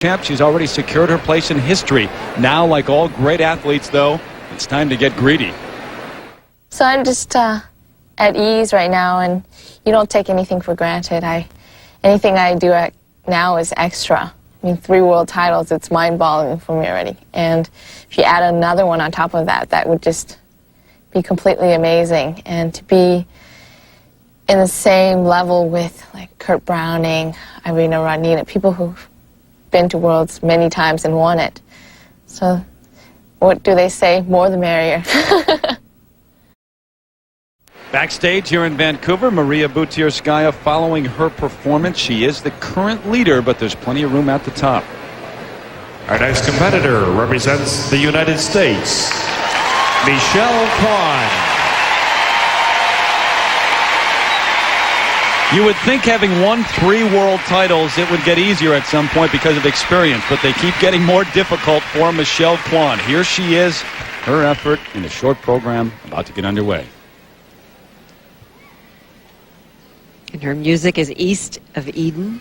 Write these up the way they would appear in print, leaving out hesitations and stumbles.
Champ, she's already secured her place in history. Now, like all great athletes, though, it's time to get greedy. So I'm just at ease right now, and you don't take anything for granted. Anything I do now is extra. I mean, 3 world titles, it's mind-boggling for me already. And if you add another one on top of that, that would just be completely amazing. And to be in the same level with, like, Kurt Browning, Irina Rodnina, people who've been to Worlds many times and won it. So what do they say? More the merrier. Backstage here in Vancouver, Maria Butyrskaya following her performance. She is the current leader, but there's plenty of room at the top. Our next competitor represents the United States, Michelle Kwan. You would think having won 3 world titles, it would get easier at some point because of experience, but they keep getting more difficult for Michelle Kwan. Here she is, her effort in a short program about to get underway. And her music is East of Eden.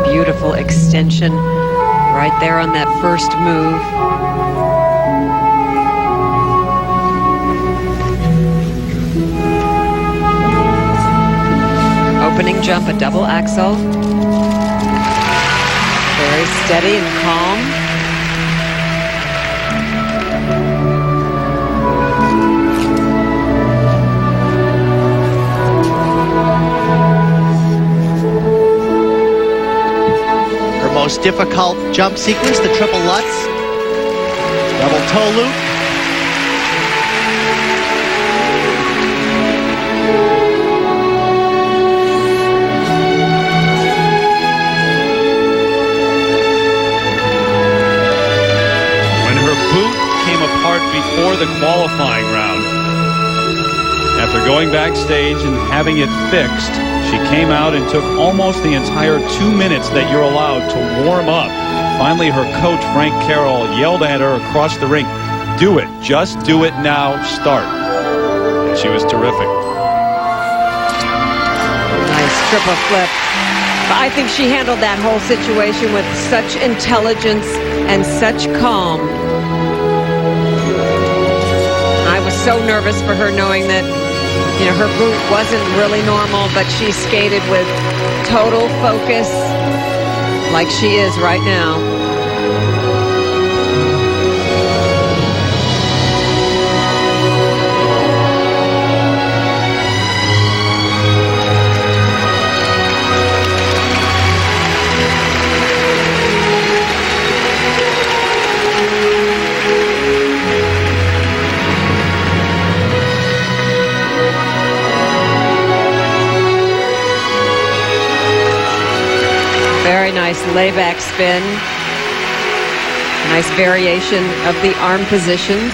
Beautiful extension right there on that first move. Opening jump, a double axel. Very steady and calm. Her most difficult jump sequence, the triple Lutz. Double toe loop. Before the qualifying round, after going backstage and having it fixed, she came out and took almost the entire 2 minutes that you're allowed to warm up. Finally, her coach, Frank Carroll, yelled at her across the rink, "Do it, just do it now, start." And she was terrific. Nice triple flip. But I think she handled that whole situation with such intelligence and such calm. I was so nervous for her, knowing that, you know, her boot wasn't really normal, but she skated with total focus like she is right now. Very nice layback spin. Nice variation of the arm positions.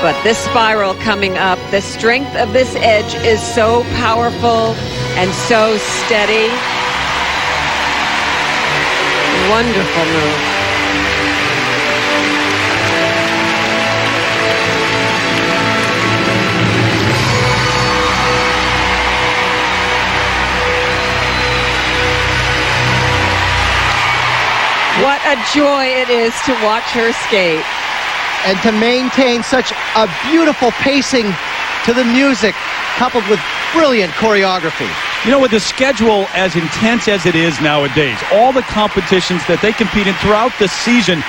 But this spiral coming up, the strength of this edge is so powerful and so steady. Wonderful move. What a joy it is to watch her skate. And to maintain such a beautiful pacing to the music, coupled with brilliant choreography. You know, with the schedule as intense as it is nowadays, all the competitions that they compete in throughout the season,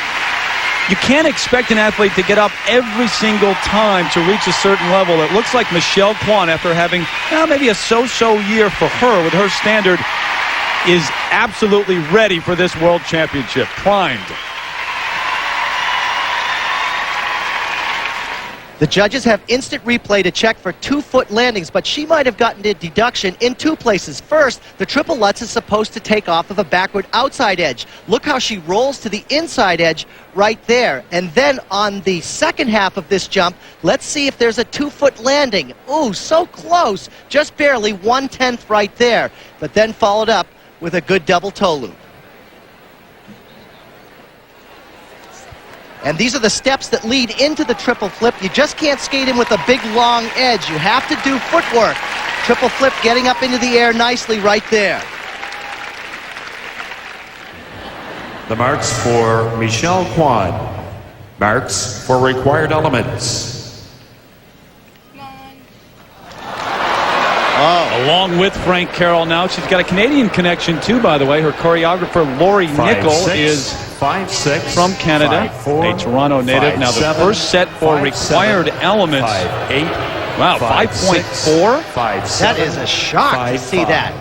you can't expect an athlete to get up every single time to reach a certain level. It looks like Michelle Kwan, after having maybe a so-so year for her with her standard, is absolutely ready for this World Championship, primed. The judges have instant replay to check for 2-foot landings, but she might have gotten a deduction in 2 places. First, the triple Lutz is supposed to take off of a backward outside edge. Look how she rolls to the inside edge right there. And then on the second half of this jump, let's see if there's a 2-foot landing. Ooh, so close, just barely 1/10 right there, but then followed up with a good double toe loop. And these are the steps that lead into the triple flip. You just can't skate in with a big, long edge. You have to do footwork. Triple flip getting up into the air nicely right there. The marks for Michelle Kwan. Marks for required elements. Along with Frank Carroll now. She's got a Canadian connection too, by the way. Her choreographer, Lori Nickel, is 5'6", from Canada, 5'4", a Toronto native. Now the first set for required elements. 5'8", wow, 5.4? 5'7". That is a shock to see that.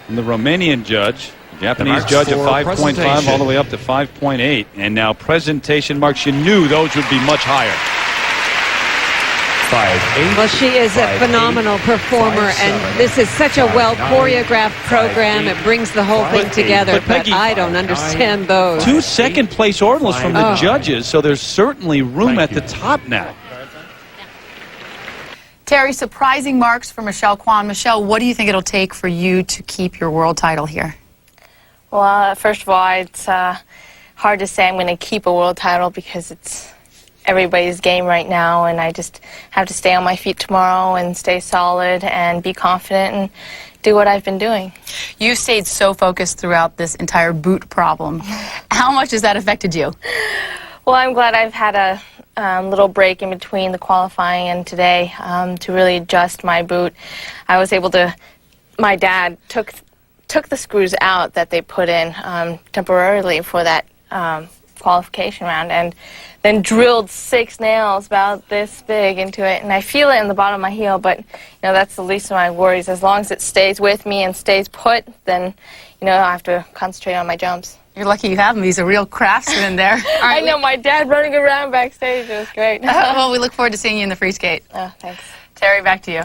And the Romanian judge, Japanese marks judge of for 5.5 all the way up to 5.8. And now presentation marks, you knew those would be much higher. 5'8". Well, she is a phenomenal performer, and this is such a well choreographed program. It brings the whole thing together, But Peggy, but I don't understand those. 2 second-place ordinals from the judges, so there's certainly room at the top now. Terry, surprising marks for Michelle Kwan. Michelle, what do you think it'll take for you to keep your world title here? Well, first of all, it's hard to say I'm going to keep a world title because it's everybody's game right now, and I just have to stay on my feet tomorrow and stay solid and be confident and do what I've been doing. You stayed so focused throughout this entire boot problem. How much has that affected you? Well, I'm glad I've had a little break in between the qualifying and today to really adjust my boot. I was able to, my dad took the screws out that they put in temporarily for that qualification round, and then drilled 6 nails about this big into it, and I feel it in the bottom of my heel, but that's the least of my worries. As long as it stays with me and stays put, then I have to concentrate on my jumps. You're lucky you have them. He's a real craftsman there. I know, my dad running around backstage, it was great. Well, we look forward to seeing you in the free skate. Oh, thanks. Terry, back to you.